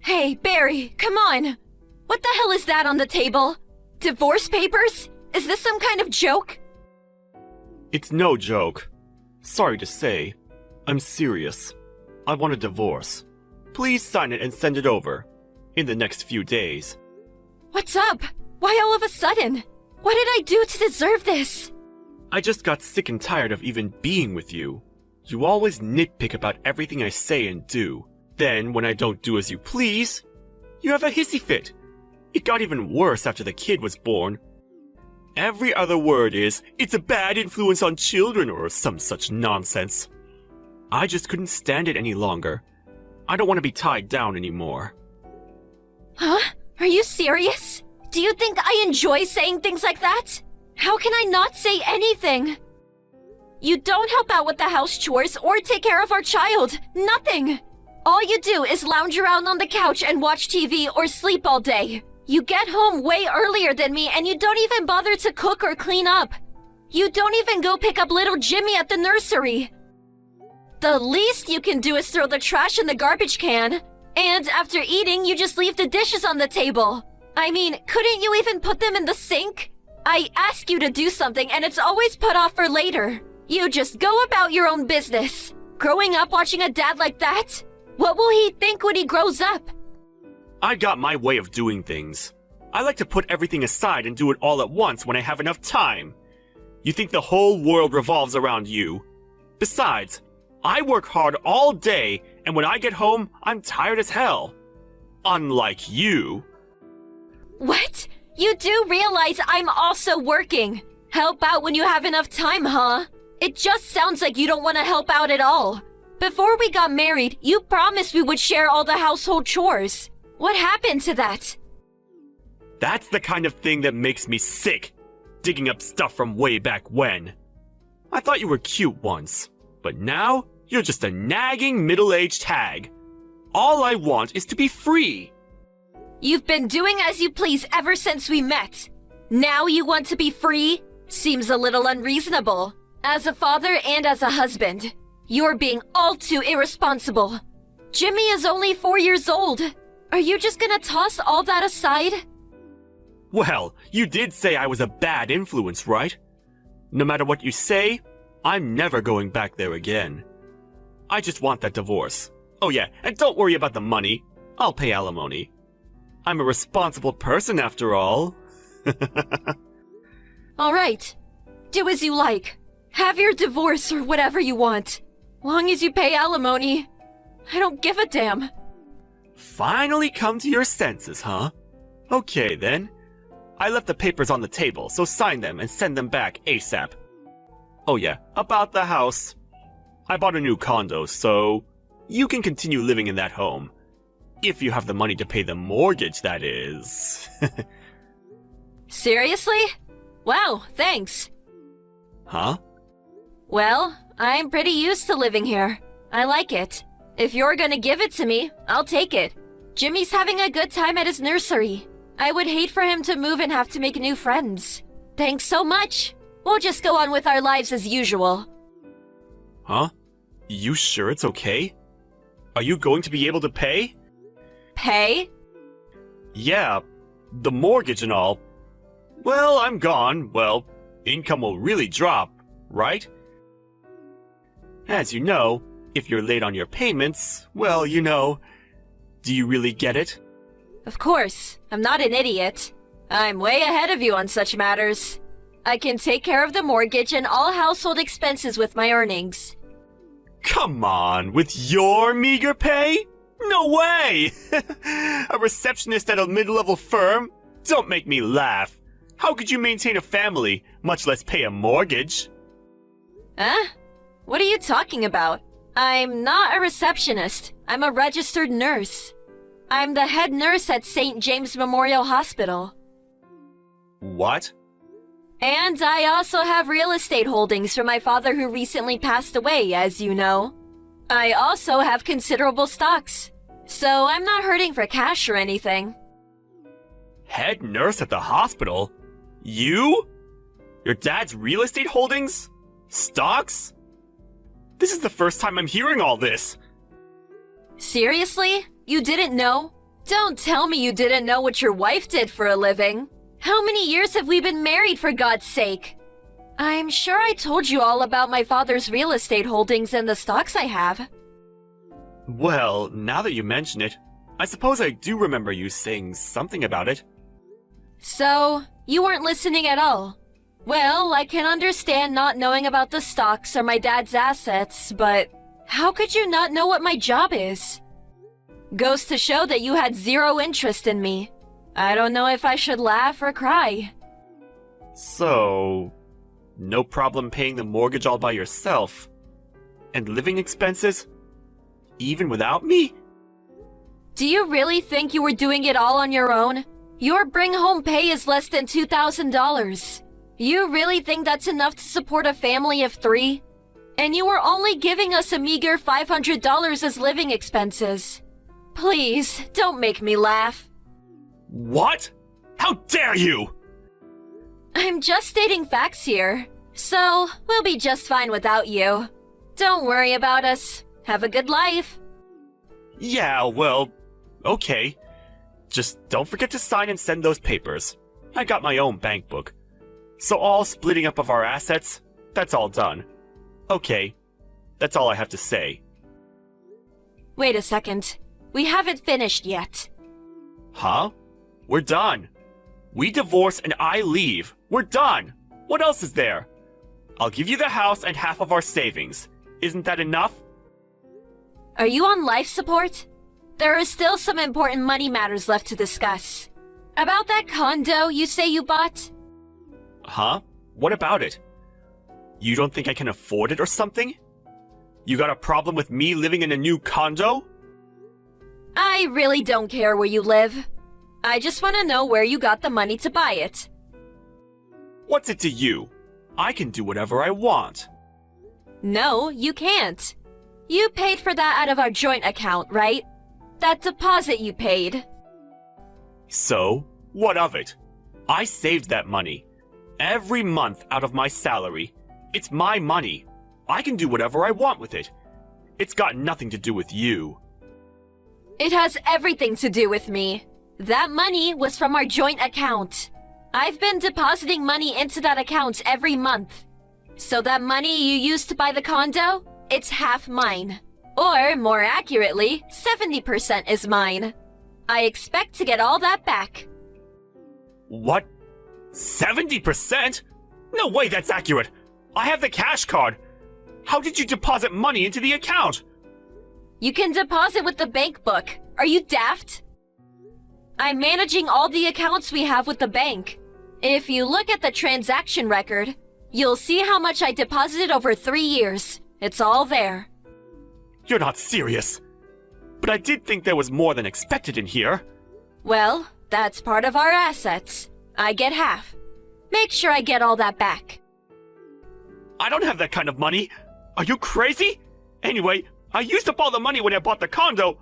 Hey, Barry, come on! What the hell is that on the table? Divorce papers? Is this some kind of joke? It's no joke. Sorry to say, I'm serious. I want a divorce. Please sign it and send it over. In the next few days. What's up? Why all of a sudden? What did I do to deserve this? I just got sick and tired of even being with you. You always nitpick about everything I say and do. Then, when I don't do as you please, you have a hissy fit. It got even worse after the kid was born. Every other word is, it's a bad influence on children or some such nonsense. I just couldn't stand it any longer. I don't want to be tied down anymore. Huh? Are you serious? Do you think I enjoy saying things like that? How can I not say anything? You don't help out with the house chores or take care of our child. Nothing. All you do is lounge around on the couch and watch TV or sleep all day. You get home way earlier than me and you don't even bother to cook or clean up. You don't even go pick up little Jimmy at the nursery. The least you can do is throw the trash in the garbage can. And after eating, you just leave the dishes on the table. I mean, couldn't you even put them in the sink? I ask you to do something and it's always put off for later. You just go about your own business. Growing up watching a dad like that? What will he think when he grows up? I got my way of doing things. I like to put everything aside and do it all at once when I have enough time. You think the whole world revolves around you. Besides, I work hard all day, and when I get home, I'm tired as hell. Unlike you. What? You do realize I'm also working. Help out when you have enough time, huh? It just sounds like you don't want to help out at all. Before we got married, you promised we would share all the household chores. What happened to that? That's the kind of thing that makes me sick. Digging up stuff from way back when. I thought you were cute once, but now you're just a nagging middle-aged hag. All I want is to be free. You've been doing as you please ever since we met. Now you want to be free? Seems a little unreasonable. As a father and as a husband, you're being all too irresponsible. Jimmy is only 4 years old. Are you just gonna toss all that aside? Well, you did say I was a bad influence, right? No matter what you say, I'm never going back there again. I just want that divorce. Oh yeah, and don't worry about the money. I'll pay alimony. I'm a responsible person after all. Alright. Do as you like. Have your divorce or whatever you want. Long as you pay alimony, I don't give a damn. Finally come to your senses, huh? Okay then. I left the papers on the table, so sign them and send them back ASAP. Oh yeah, about the house. I bought a new condo, so you can continue living in that home. If you have the money to pay the mortgage, that is. Seriously? Wow, thanks. Huh? Well, I'm pretty used to living here. I like it. If you're gonna give it to me, I'll take it. Jimmy's having a good time at his nursery. I would hate for him to move and have to make new friends. Thanks so much. We'll just go on with our lives as usual. Huh? You sure it's okay? Are you going to be able to pay? Pay? Yeah, the mortgage and all. Well, I'm gone. Well, income will really drop, right? As you know, if you're late on your payments, well, you know. Do you really get it? Of course. I'm not an idiot. I'm way ahead of you on such matters. I can take care of the mortgage and all household expenses with my earnings. Come on, with your meager pay? No way! A receptionist at a mid-level firm? Don't make me laugh. How could you maintain a family, much less pay a mortgage? Huh? What are you talking about? I'm not a receptionist. I'm a registered nurse. I'm the head nurse at St. James Memorial Hospital. What? And I also have real estate holdings from my father who recently passed away, as you know. I also have considerable stocks, so I'm not hurting for cash or anything. Head nurse at the hospital? You? Your dad's real estate holdings? Stocks? This is the first time I'm hearing all this. Seriously? You didn't know? Don't tell me you didn't know what your wife did for a living. How many years have we been married, for God's sake? I'm sure I told you all about my father's real estate holdings and the stocks I have. Well, now that you mention it, I suppose I do remember you saying something about it. So, you weren't listening at all. Well, I can understand not knowing about the stocks or my dad's assets, but how could you not know what my job is? Goes to show that you had zero interest in me. I don't know if I should laugh or cry. So, no problem paying the mortgage all by yourself? And living expenses? Even without me? Do you really think you were doing it all on your own? Your bring-home pay is less than $2,000. You really think that's enough to support a family of 3? And you were only giving us a meager $500 as living expenses. Please, don't make me laugh. What? How dare you! I'm just stating facts here, so we'll be just fine without you. Don't worry about us. Have a good life. Yeah, well, okay. Just don't forget to sign and send those papers. I got my own bank book. So all splitting up of our assets, that's all done. Okay, that's all I have to say. Wait a second. We haven't finished yet. Huh? We're done. We divorce and I leave. We're done. What else is there? I'll give you the house and half of our savings. Isn't that enough? Are you on life support? There are still some important money matters left to discuss. About that condo you say you bought? Huh? What about it? You don't think I can afford it or something? You got a problem with me living in a new condo? I really don't care where you live. I just want to know where you got the money to buy it. What's it to you? I can do whatever I want. No, you can't. You paid for that out of our joint account, right? That deposit you paid. So, what of it? I saved that money. Every month out of my salary. It's my money. I can do whatever I want with it. It's got nothing to do with you. It has everything to do with me. That money was from our joint account. I've been depositing money into that account every month. So that money you used to buy the condo, it's half mine. Or, more accurately, 70% is mine. I expect to get all that back. What? 70%? No way that's accurate. I have the cash card. How did you deposit money into the account? You can deposit with the bank book. Are you daft? I'm managing all the accounts we have with the bank. If you look at the transaction record, you'll see how much I deposited over 3 years. It's all there. You're not serious. But I did think there was more than expected in here. Well, that's part of our assets. I get half. Make sure I get all that back. I don't have that kind of money. Are you crazy? Anyway, I used up all the money when I bought the condo.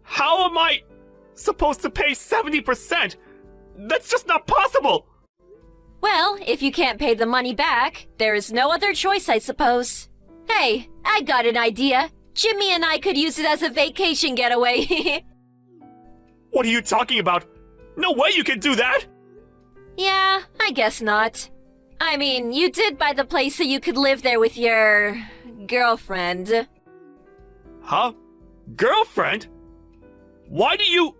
How am I supposed to pay 70%? That's just not possible. Well, if you can't pay the money back, there is no other choice, I suppose. Hey, I got an idea. Jimmy and I could use it as a vacation getaway. What are you talking about? No way you can do that! Yeah, I guess not. I mean, you did buy the place so you could live there with your girlfriend. Huh? Girlfriend? Why do you...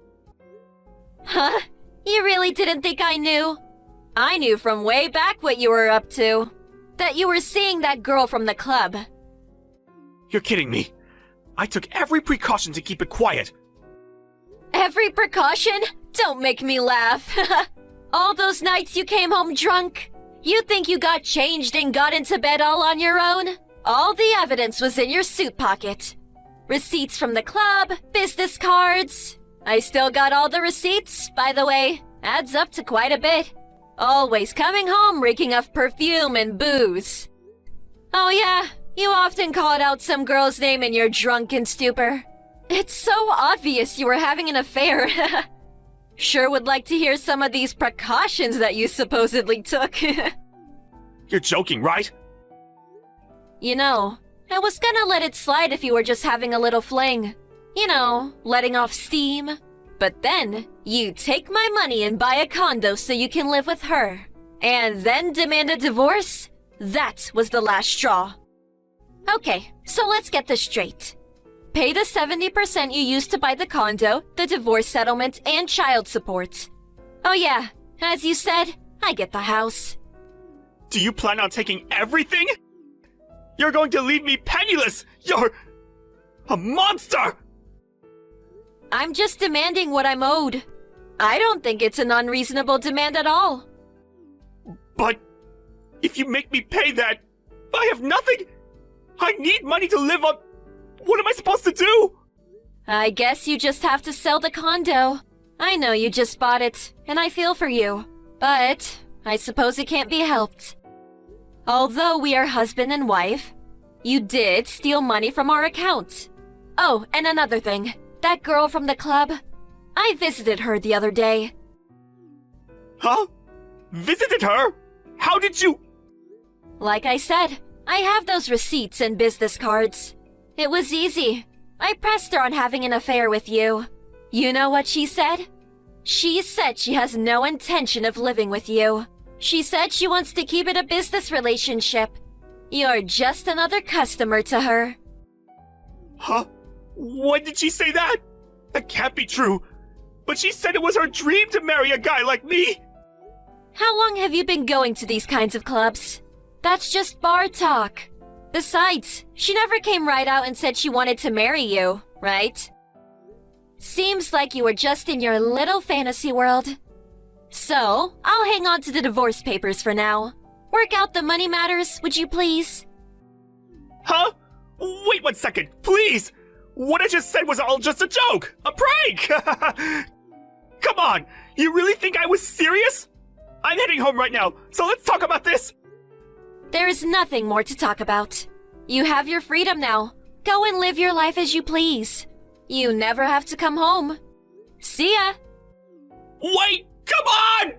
Huh? You really didn't think I knew? I knew from way back what you were up to. That you were seeing that girl from the club. You're kidding me. I took every precaution to keep it quiet. Every precaution? Don't make me laugh. All those nights you came home drunk? You think you got changed and got into bed all on your own? All the evidence was in your suit pocket. Receipts from the club, business cards. I still got all the receipts, by the way. Adds up to quite a bit. Always coming home reeking of perfume and booze. Oh yeah, you often called out some girl's name in your drunken stupor. It's so obvious you were having an affair. Sure would like to hear some of these precautions that you supposedly took. You're joking, right? You know, I was gonna let it slide if you were just having a little fling. You know, letting off steam. But then, you take my money and buy a condo so you can live with her. And then demand a divorce? That was the last straw. Okay, so let's get this straight. Pay the 70% you used to buy the condo, the divorce settlement, and child support. Oh yeah, as you said, I get the house. Do you plan on taking everything? You're going to leave me penniless! You're a monster! I'm just demanding what I'm owed. I don't think it's an unreasonable demand at all. But if you make me pay that, I have nothing! I need money to live on. What am I supposed to do? I guess you just have to sell the condo. I know you just bought it, and I feel for you. But I suppose it can't be helped. Although we are husband and wife, you did steal money from our account. Oh, and another thing. That girl from the club, I visited her the other day. Huh? Visited her? How did you? Like I said, I have those receipts and business cards. It was easy. I pressed her on having an affair with you. You know what she said? She said she has no intention of living with you. She said she wants to keep it a business relationship. You're just another customer to her. Huh? When did she say that? That can't be true. But she said it was her dream to marry a guy like me. How long have you been going to these kinds of clubs? That's just bar talk. Besides, she never came right out and said she wanted to marry you, right? Seems like you were just in your little fantasy world. So, I'll hang on to the divorce papers for now. Work out the money matters, would you please? Huh? Wait 1 second, please! What I just said was all just a joke! A prank! Come on! You really think I was serious? I'm heading home right now, so let's talk about this! There is nothing more to talk about. You have your freedom now. Go and live your life as you please. You never have to come home. See ya! Wait! Come on!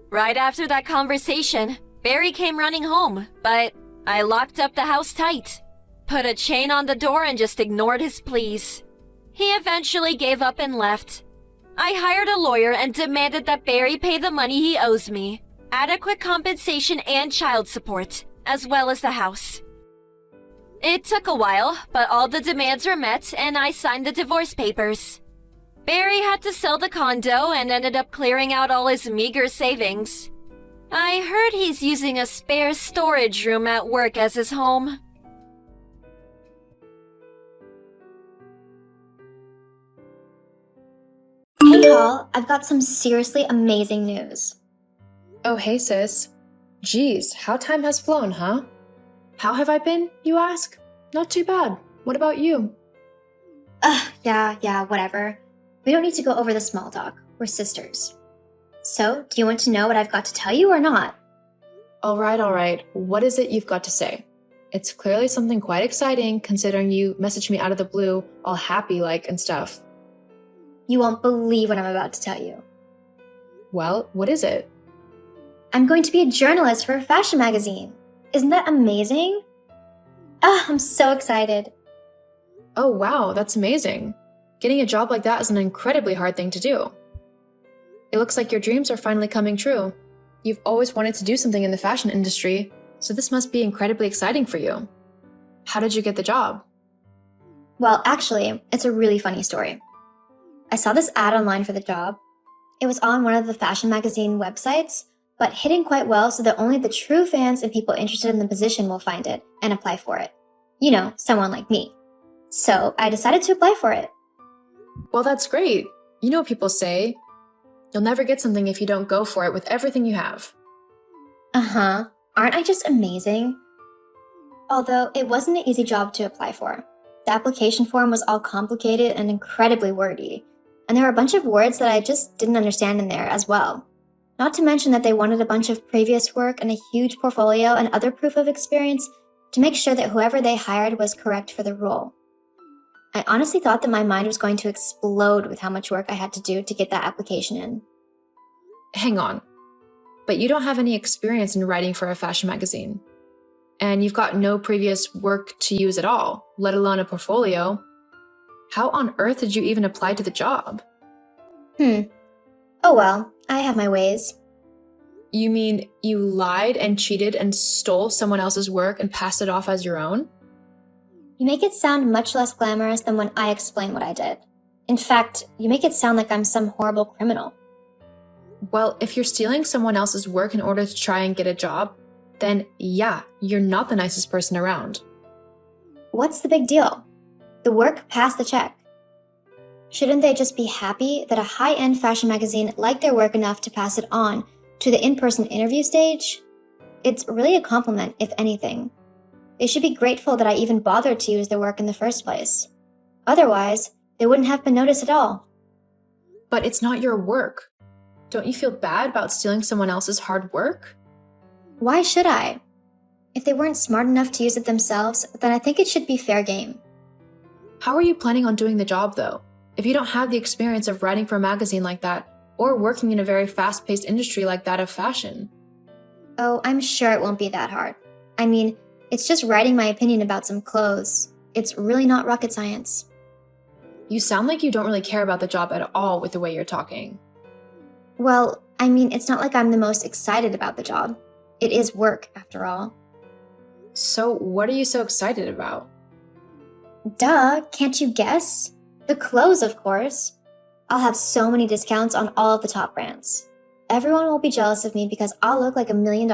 Right after that conversation, Barry came running home, but I locked up the house tight. Put a chain on the door and just ignored his pleas. He eventually gave up and left. I hired a lawyer and demanded that Barry pay the money he owes me, adequate compensation and child support, as well as the house. It took a while, but all the demands were met and I signed the divorce papers. Barry had to sell the condo and ended up clearing out all his meager savings. I heard he's using a spare storage room at work as his home. Hey Hall, I've got some seriously amazing news. Oh, hey sis. Geez, how time has flown, huh? How have I been, you ask? Not too bad. What about you? Yeah, whatever. We don't need to go over the small talk. We're sisters. So, do you want to know what I've got to tell you or not? All right. What is it you've got to say? It's clearly something quite exciting considering you messaged me out of the blue, all happy-like and stuff. You won't believe what I'm about to tell you. Well, what is it? I'm going to be a journalist for a fashion magazine. Isn't that amazing? I'm so excited. Oh, wow, that's amazing. Getting a job like that is an incredibly hard thing to do. It looks like your dreams are finally coming true. You've always wanted to do something in the fashion industry, so this must be incredibly exciting for you. How did you get the job? Well, actually, it's a really funny story. I saw this ad online for the job. It was on one of the fashion magazine websites, but hidden quite well so that only the true fans and people interested in the position will find it and apply for it. You know, someone like me. So I decided to apply for it. Well, that's great. You know what people say. You'll never get something if you don't go for it with everything you have. Uh-huh. Aren't I just amazing? Although it wasn't an easy job to apply for. The application form was all complicated and incredibly wordy. And there were a bunch of words that I just didn't understand in there as well. Not to mention that they wanted a bunch of previous work and a huge portfolio and other proof of experience to make sure that whoever they hired was correct for the role. I honestly thought that my mind was going to explode with how much work I had to do to get that application in. Hang on. But you don't have any experience in writing for a fashion magazine. And you've got no previous work to use at all, let alone a portfolio. How on earth did you even apply to the job? Oh well, I have my ways. You mean you lied and cheated and stole someone else's work and passed it off as your own? You make it sound much less glamorous than when I explain what I did. In fact, you make it sound like I'm some horrible criminal. Well, if you're stealing someone else's work in order to try and get a job, then yeah, you're not the nicest person around. What's the big deal? The work passed the check. Shouldn't they just be happy that a high-end fashion magazine liked their work enough to pass it on to the in-person interview stage? It's really a compliment, if anything. They should be grateful that I even bothered to use their work in the first place. Otherwise, they wouldn't have been noticed at all. But it's not your work. Don't you feel bad about stealing someone else's hard work? Why should I? If they weren't smart enough to use it themselves, then I think it should be fair game. How are you planning on doing the job, though, if you don't have the experience of writing for a magazine like that or working in a very fast-paced industry like that of fashion? Oh, I'm sure it won't be that hard. I mean, it's just writing my opinion about some clothes. It's really not rocket science. You sound like you don't really care about the job at all with the way you're talking. Well, I mean, it's not like I'm the most excited about the job. It is work, after all. So what are you so excited about? Duh, can't you guess? The clothes, of course. I'll have so many discounts on all of the top brands. Everyone will be jealous of me because I'll look like $1 million.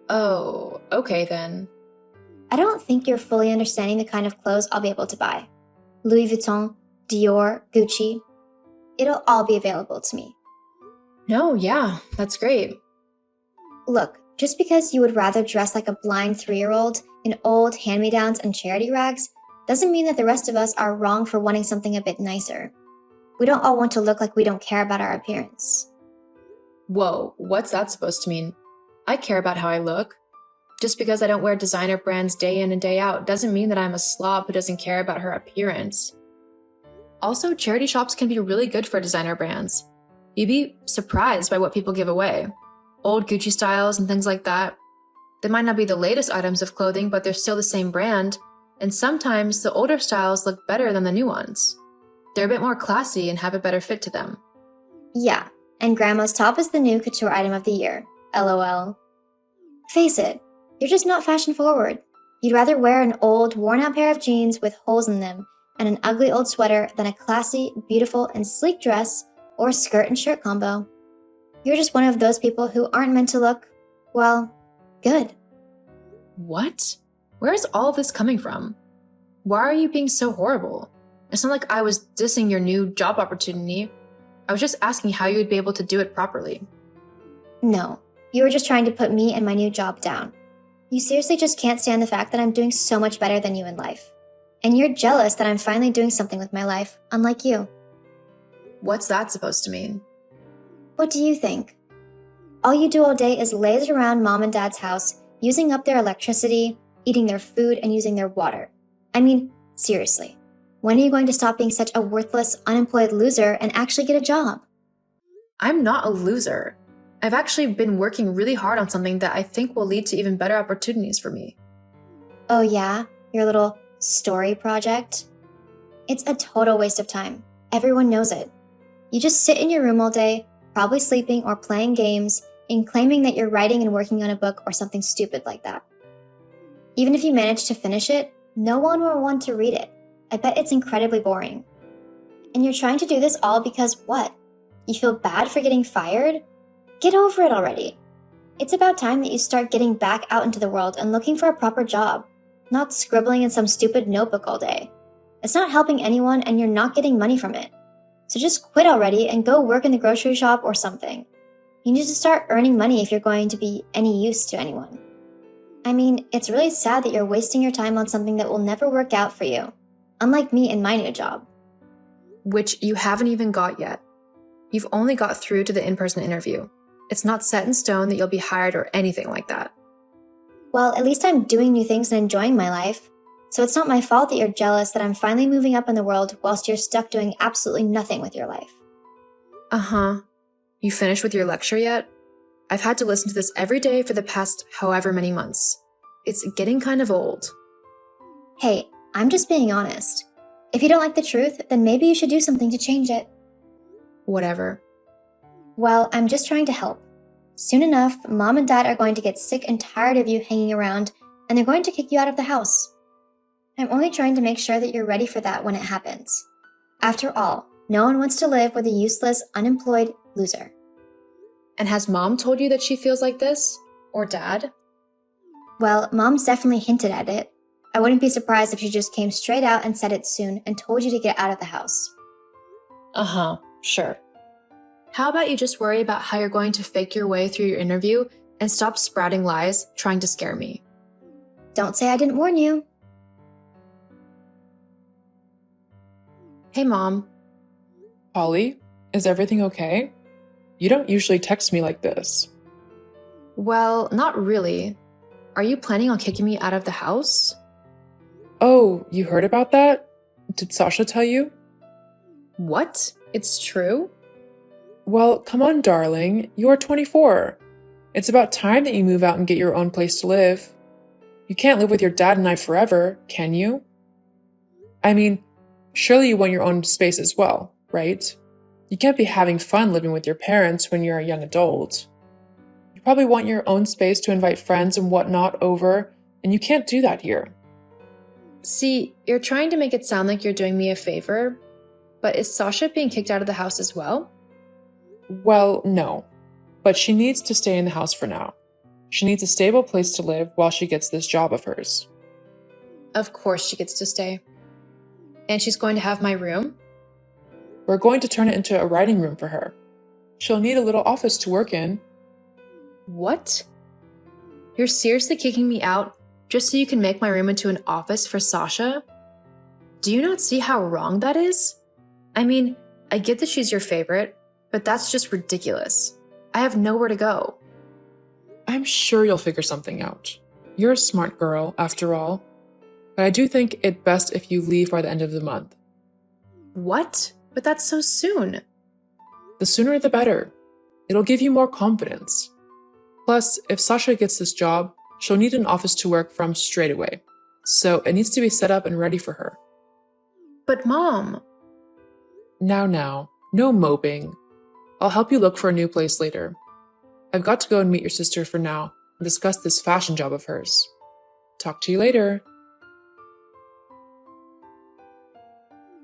Oh, okay then. I don't think you're fully understanding the kind of clothes I'll be able to buy. Louis Vuitton, Dior, Gucci. It'll all be available to me. No, yeah, that's great. Look, just because you would rather dress like a blind 3-year-old in old hand-me-downs and charity rags doesn't mean that the rest of us are wrong for wanting something a bit nicer. We don't all want to look like we don't care about our appearance. Whoa, what's that supposed to mean? I care about how I look. Just because I don't wear designer brands day in and day out doesn't mean that I'm a slob who doesn't care about her appearance. Also, charity shops can be really good for designer brands. You'd be surprised by what people give away. Old Gucci styles and things like that. They might not be the latest items of clothing, but they're still the same brand, and sometimes the older styles look better than the new ones. They're a bit more classy and have a better fit to them. Yeah, and Grandma's top is the new couture item of the year. LOL. Face it, you're just not fashion forward. You'd rather wear an old, worn-out pair of jeans with holes in them and an ugly old sweater than a classy, beautiful, and sleek dress or skirt and shirt combo. You're just one of those people who aren't meant to look, well, good. What? Where is all this coming from? Why are you being so horrible? It's not like I was dissing your new job opportunity. I was just asking how you would be able to do it properly. No, you were just trying to put me and my new job down. You seriously just can't stand the fact that I'm doing so much better than you in life. And you're jealous that I'm finally doing something with my life, unlike you. What's that supposed to mean? What do you think? All you do all day is laze around mom and dad's house, using up their electricity, eating their food, and using their water. I mean, seriously, when are you going to stop being such a worthless, unemployed loser and actually get a job? I'm not a loser. I've actually been working really hard on something that I think will lead to even better opportunities for me. Oh yeah? Your little story project? It's a total waste of time. Everyone knows it. You just sit in your room all day, probably sleeping or playing games, and claiming that you're writing and working on a book or something stupid like that. Even if you manage to finish it, no one will want to read it. I bet it's incredibly boring. And you're trying to do this all because what? You feel bad for getting fired? Get over it already. It's about time that you start getting back out into the world and looking for a proper job, not scribbling in some stupid notebook all day. It's not helping anyone and you're not getting money from it. So just quit already and go work in the grocery shop or something. You need to start earning money if you're going to be any use to anyone. I mean, it's really sad that you're wasting your time on something that will never work out for you, unlike me in my new job. Which you haven't even got yet. You've only got through to the in-person interview. It's not set in stone that you'll be hired or anything like that. Well, at least I'm doing new things and enjoying my life. So it's not my fault that you're jealous that I'm finally moving up in the world whilst you're stuck doing absolutely nothing with your life. Uh-huh. You finished with your lecture yet? I've had to listen to this every day for the past however many months. It's getting kind of old. Hey, I'm just being honest. If you don't like the truth, then maybe you should do something to change it. Whatever. Well, I'm just trying to help. Soon enough, Mom and Dad are going to get sick and tired of you hanging around, and they're going to kick you out of the house. I'm only trying to make sure that you're ready for that when it happens. After all, no one wants to live with a useless, unemployed loser. And has Mom told you that she feels like this? Or Dad? Well, Mom's definitely hinted at it. I wouldn't be surprised if she just came straight out and said it soon and told you to get out of the house. Uh-huh, sure. How about you just worry about how you're going to fake your way through your interview and stop sprouting lies trying to scare me? Don't say I didn't warn you. Hey, Mom. Holly, is everything okay? You don't usually text me like this. Well, not really. Are you planning on kicking me out of the house? Oh, you heard about that? Did Sasha tell you? What? It's true? Well, come on, darling. You are 24. It's about time that you move out and get your own place to live. You can't live with your dad and I forever, can you? I mean, surely you want your own space as well, right? You can't be having fun living with your parents when you're a young adult. You probably want your own space to invite friends and whatnot over, and you can't do that here. See, you're trying to make it sound like you're doing me a favor, but is Sasha being kicked out of the house as well? Well, no. But she needs to stay in the house for now. She needs a stable place to live while she gets this job of hers. Of course she gets to stay. And she's going to have my room? We're going to turn it into a writing room for her. She'll need a little office to work in. What? You're seriously kicking me out just so you can make my room into an office for Sasha? Do you not see how wrong that is? I mean, I get that she's your favorite, but that's just ridiculous. I have nowhere to go. I'm sure you'll figure something out. You're a smart girl, after all. But I do think it best if you leave by the end of the month. What? But that's so soon. The sooner the better. It'll give you more confidence. Plus, if Sasha gets this job, she'll need an office to work from straight away. So it needs to be set up and ready for her. But Mom... Now, no moping. I'll help you look for a new place later. I've got to go and meet your sister for now and discuss this fashion job of hers. Talk to you later.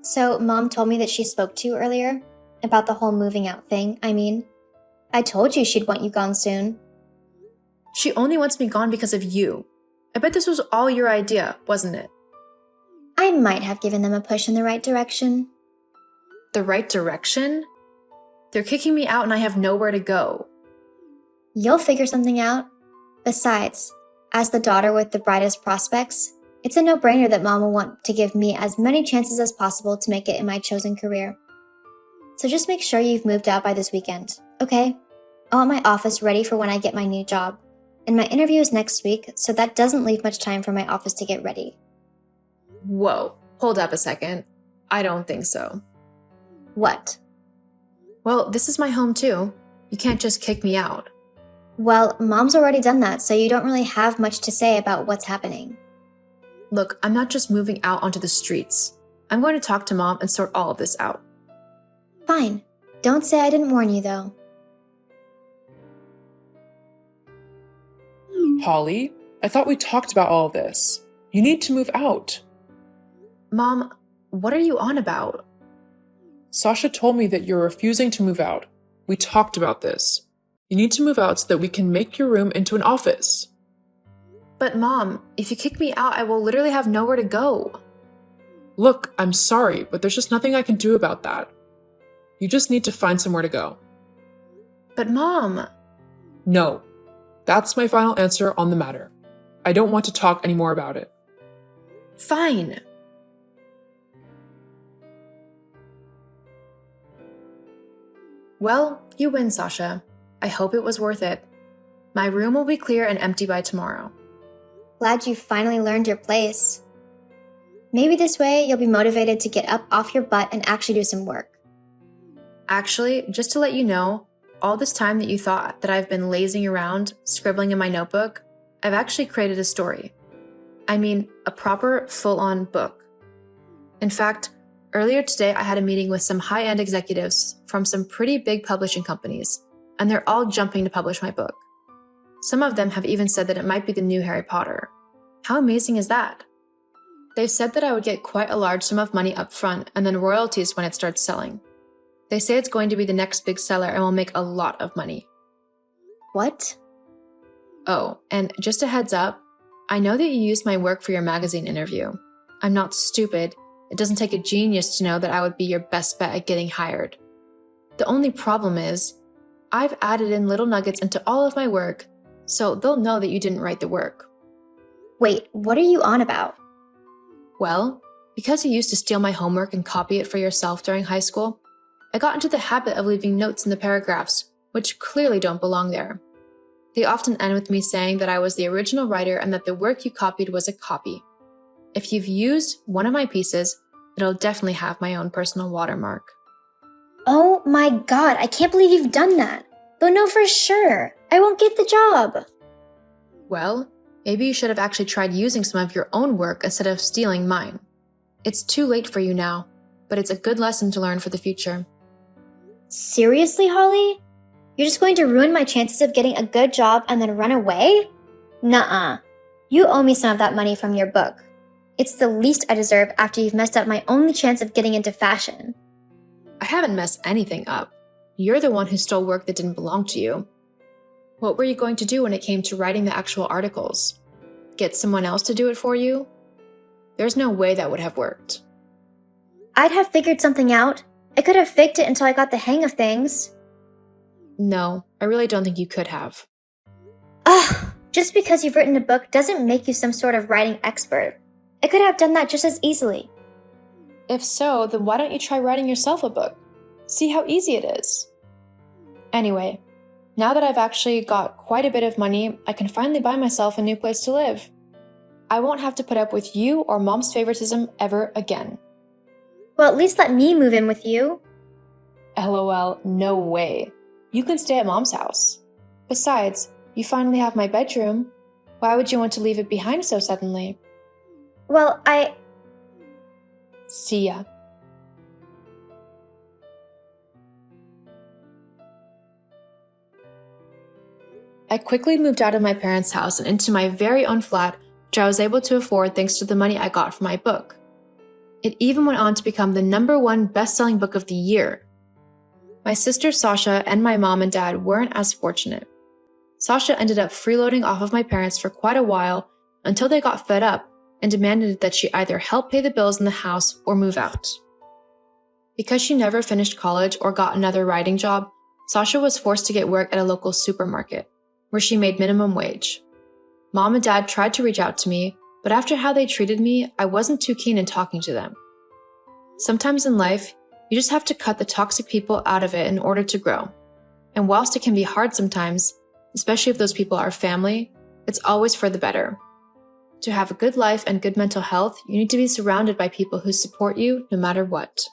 So, Mom told me that she spoke to you earlier about the whole moving out thing. I told you she'd want you gone soon. She only wants me gone because of you. I bet this was all your idea, wasn't it? I might have given them a push in the right direction. The right direction? They're kicking me out and I have nowhere to go. You'll figure something out. Besides, as the daughter with the brightest prospects, it's a no-brainer that Mom will want to give me as many chances as possible to make it in my chosen career. So just make sure you've moved out by this weekend, okay? I want my office ready for when I get my new job. And my interview is next week, so that doesn't leave much time for my office to get ready. Whoa, hold up a second. I don't think so. What? Well, this is my home too. You can't just kick me out. Well, Mom's already done that, so you don't really have much to say about what's happening. Look, I'm not just moving out onto the streets. I'm going to talk to Mom and sort all of this out. Fine. Don't say I didn't warn you, though. Holly, I thought we talked about all this. You need to move out. Mom, what are you on about? Sasha told me that you're refusing to move out. We talked about this. You need to move out so that we can make your room into an office. But Mom, if you kick me out, I will literally have nowhere to go. Look, I'm sorry, but there's just nothing I can do about that. You just need to find somewhere to go. But Mom... No. That's my final answer on the matter. I don't want to talk anymore about it. Fine. Well, you win, Sasha. I hope it was worth it. My room will be clear and empty by tomorrow. Glad you finally learned your place. Maybe this way you'll be motivated to get up off your butt and actually do some work. Actually, just to let you know, all this time that you thought that I've been lazing around, scribbling in my notebook, I've actually created a story. I mean, a proper, full-on book. In fact, earlier today I had a meeting with some high-end executives from some pretty big publishing companies, and they're all jumping to publish my book. Some of them have even said that it might be the new Harry Potter. How amazing is that? They've said that I would get quite a large sum of money up front and then royalties when it starts selling. They say it's going to be the next big seller and will make a lot of money. What? Oh, and just a heads up, I know that you used my work for your magazine interview. I'm not stupid. It doesn't take a genius to know that I would be your best bet at getting hired. The only problem is, I've added in little nuggets into all of my work, so they'll know that you didn't write the work. Wait, what are you on about? Well, because you used to steal my homework and copy it for yourself during high school, I got into the habit of leaving notes in the paragraphs, which clearly don't belong there. They often end with me saying that I was the original writer and that the work you copied was a copy. If you've used one of my pieces, it'll definitely have my own personal watermark. Oh my god, I can't believe you've done that. But no, for sure. I won't get the job. Well, maybe you should have actually tried using some of your own work instead of stealing mine. It's too late for you now, but it's a good lesson to learn for the future. Seriously, Holly? You're just going to ruin my chances of getting a good job and then run away? Nuh-uh. You owe me some of that money from your book. It's the least I deserve after you've messed up my only chance of getting into fashion. I haven't messed anything up. You're the one who stole work that didn't belong to you. What were you going to do when it came to writing the actual articles? Get someone else to do it for you? There's no way that would have worked. I'd have figured something out. I could have faked it until I got the hang of things. No, I really don't think you could have. Ugh, just because you've written a book doesn't make you some sort of writing expert. I could have done that just as easily. If so, then why don't you try writing yourself a book? See how easy it is. Anyway, now that I've actually got quite a bit of money, I can finally buy myself a new place to live. I won't have to put up with you or Mom's favoritism ever again. Well, at least let me move in with you. LOL, no way. You can stay at Mom's house. Besides, you finally have my bedroom. Why would you want to leave it behind so suddenly? Well, See ya. I quickly moved out of my parents' house and into my very own flat, which I was able to afford thanks to the money I got from my book. It even went on to become the #1 best-selling book of the year. My sister Sasha and my mom and dad weren't as fortunate. Sasha ended up freeloading off of my parents for quite a while until they got fed up and demanded that she either help pay the bills in the house or move out. Because she never finished college or got another writing job, Sasha was forced to get work at a local supermarket, where she made minimum wage. Mom and Dad tried to reach out to me, but after how they treated me, I wasn't too keen in talking to them. Sometimes in life, you just have to cut the toxic people out of it in order to grow. And whilst it can be hard sometimes, especially if those people are family, it's always for the better. To have a good life and good mental health, you need to be surrounded by people who support you no matter what.